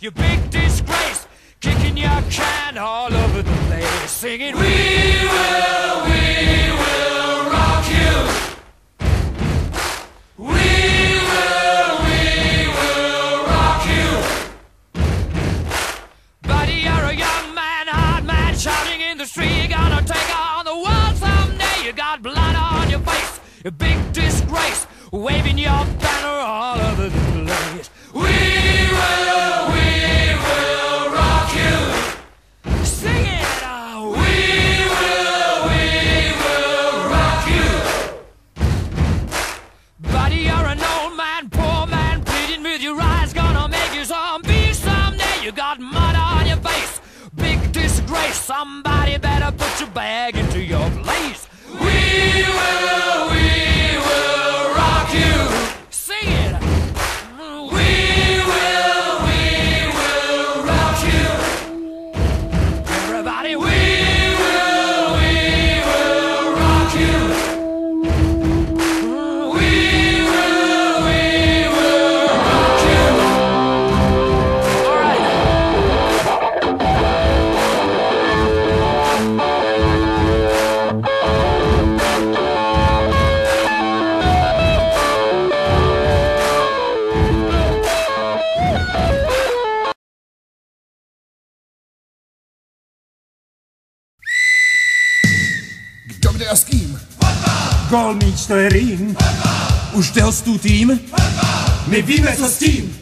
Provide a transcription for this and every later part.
you big disgrace, kicking your can all over the place, singing, we will rock you. We will rock you. Buddy, you're a young man, hard man, shouting in the street, you're gonna take on the world someday. You got blood on your face, a big disgrace, waving your banner all over the place. We will rock you. Sing it out. We will rock you. Buddy, you're an old man, poor man, pleading with your eyes, gonna make you zombie someday. You got mud on your face, big disgrace. Somebody better put your bag into your place. We will rock you. Sing it. We will rock you. Everybody, we will rock you. We will rock you. All right. Kdo kde a s kým? Gól míč, to je rým. Už jde hostů tým? My víme, co s tím.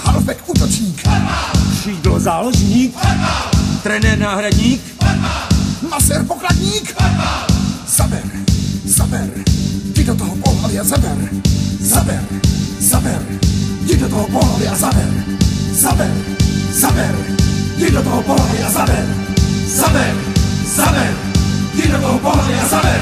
Halfback útočník, Křídlo záložník, trenér náhradník, masér pokladník. Zaber, jdi do toho pohlavy a zaber. Jdi do toho pohlavy a zaber. Jdi do toho pohlavy a zaber. Jdi do toho pohlavy a zaber.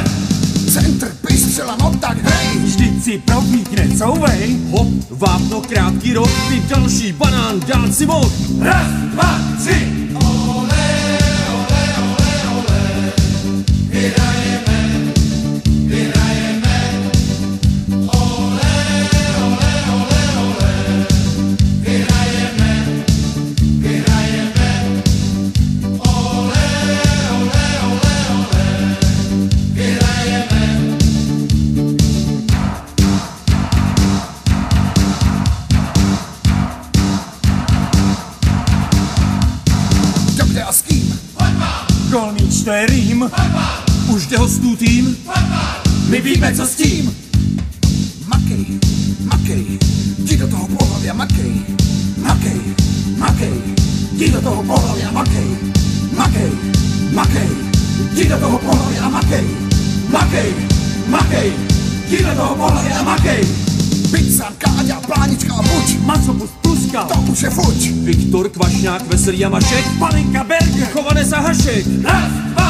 Centr, pistřela, no tak hej. vždyť si probíkne, couvej. Hop, vápno, krátký rok, ty další banán, dát si moh. Raz, dva, tři. Gól míč, to je rým. Už jde hostů tým. My víme, co s tím. Makej, jdi do toho pohlavy a makej. Jdi do toho pohlavy a makej. Jdi do toho pohlavy a makej. Jdi do toho pohlavy a makej. Pizza, Káďa, Plánička a Buď. Macopus, Pluska, to už je fuč. Viktor, Kvašňák, Veselý a Mašek. Palenka, Berger, Chovanec a Hašek. Raz, dva,